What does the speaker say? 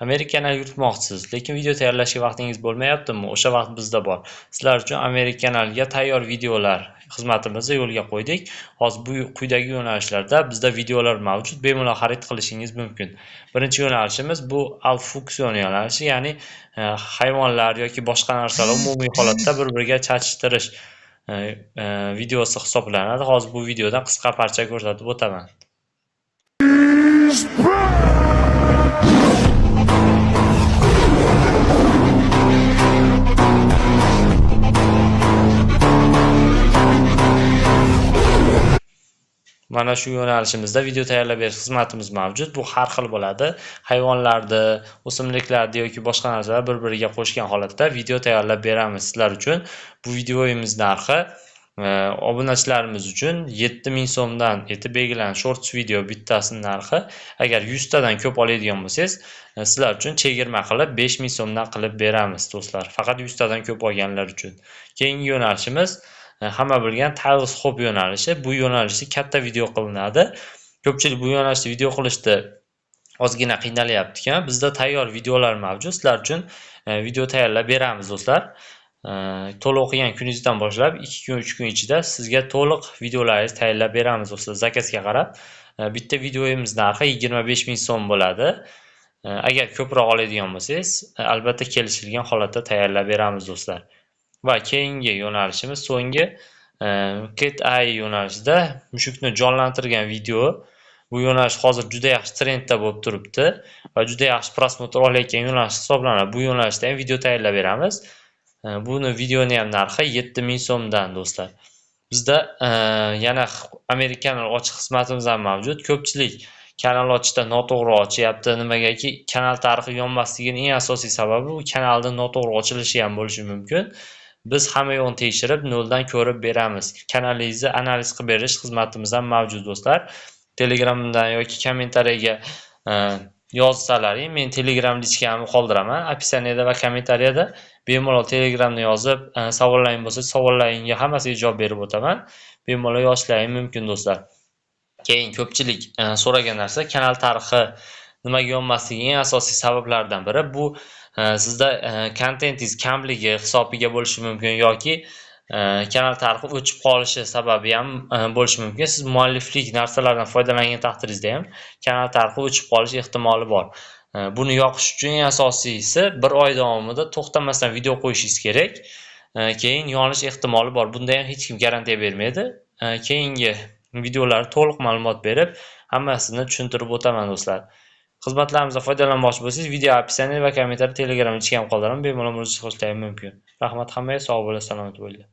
Amerikanal yuritmoqchisiz, lekin video tayyorlashga vaqtingiz bo'lmayaptimi? O'sha vaqt bizda bor. Sizlar uchun Amerikanalga tayyor videolar xizmatimizni yo'lga qo'ydik. Hozir bu quyidagi yo'nalishlarda bizda videolar mavjud, bemalol xarid qilishingiz mumkin. Birinchi yo'nalishimiz bu Alfuksion yo'nalishi, ya'ni hayvonlar yoki boshqa narsalar umumiy holatda bir-biriga chatishhtirish videosi hisoblanadi. Hozir bu videodan qisqa parcha ko'rsatib o'taman. Mana shu yo'nalishimizda video tayyorlab berish xizmatimiz mavjud. Bu har xil bo'ladi. Hayvonlarni, o'simliklarni yoki boshqa narsalar bir-biriga qo'shgan holatda video tayyorlab beramiz sizlar uchun. Bu videomiz narxi obunachilarimiz uchun 7000 so'mdan etib belgilangan shorts video bittasining narxi. Agar 100 tadan ko'p oladigan bo'lsangiz, sizlar uchun chegirma qilib 5000 so'mdan qilib beramiz do'stlar. Faqat 100 tadan ko'p olganlar uchun. Keyingi yo'nalishimiz hamma bilgan Tails Hop yo'nalishi. Bu yo'nalishda katta video qilinadi. Ko'pchilik bu yo'nalishda video qilishda ozgina qiynalyapti ekan. Bizda tayyor videolar mavjud. Sizlar uchun video tayyorlab beramiz do'stlar. To'liq o'qigan kuningizdan boshlab 2 kun 3 kun ichida sizga to'liq videolaringizni tayyorlab beramiz do'stlar. Zakazga qarab bitta videomiz narxi 25000 so'm bo'ladi. Agar ko'proq oladigan bo'lsangiz, albatta kelishilgan holatda tayyorlab beramiz do'stlar. Va keyingi yo'nalishimiz so'nggi Cat Eye yo'nalishida mushukni jonlantirgan video. Bu yo'nalish hozir juda yaxshi trendda bo'lib turibdi va juda yaxshi prosmotr olayotgan yo'nalish hisoblanadi. Bu yo'nalishda ham video tayyorlab beramiz. Buni videoni ham narxi 7000 so'mdan do'stlar. Bizda yana Amerikanal ochiq xizmatimiz ham mavjud. Ko'pchilik kanal ochishda noto'g'ri ochyapti. Nimagaki kanal tarixi yonmasligining eng asosiy sababi bu kanalda noto'g'ri ochilishi ham bo'lishi mumkin. Biz hamma yo'g'ini tekshirib, noldan ko'rib beramiz. Kanalingizni analiz qilib berish xizmatimiz ham mavjud do'stlar. Telegramdan yoki kommentariyaga yozsalaring, men Telegram lichkamni qoldiraman. Opisaniyada va kommentariyada bemalol Telegramni yozib, savollaring bo'lsa, savollaringga hammasiga javob berib o'taman. Bemalol yozishlaring mumkin do'stlar. Keyin ko'pchilik so'ragan narsa kanal tarixi nimaga yonmasligi eng asosiy sabablardan biri bu sizda kontentingiz kamligi hisobiga bo'lishi mumkin yoki kanal tarixi o'chib qolishi sababi ham bo'lishi mumkin. Siz mualliflik narsalardan foydalangan taqdiringizda ham kanal tarixi o'chib qolish ehtimoli bor. Buni yoqish uchun eng asosiysi 1 oy davomida to'xtamasdan video qo'yishingiz kerak. Keyin yonish ehtimoli bor. Bunda ham hech kim garantiya bermaydi. Keyingi videolar to'liq ma'lumot berib, hammasini tushuntirib o'taman do'stlar. Xizmatlarimizdan foydalanmoqchi bo'lsangiz, video opisaniya va kommentariy Telegram lichkamni qoldiraman, bemalol murojaat qilishingiz mumkin. Rahmat hammaga, sog' bo'ling, salomat bo'ling.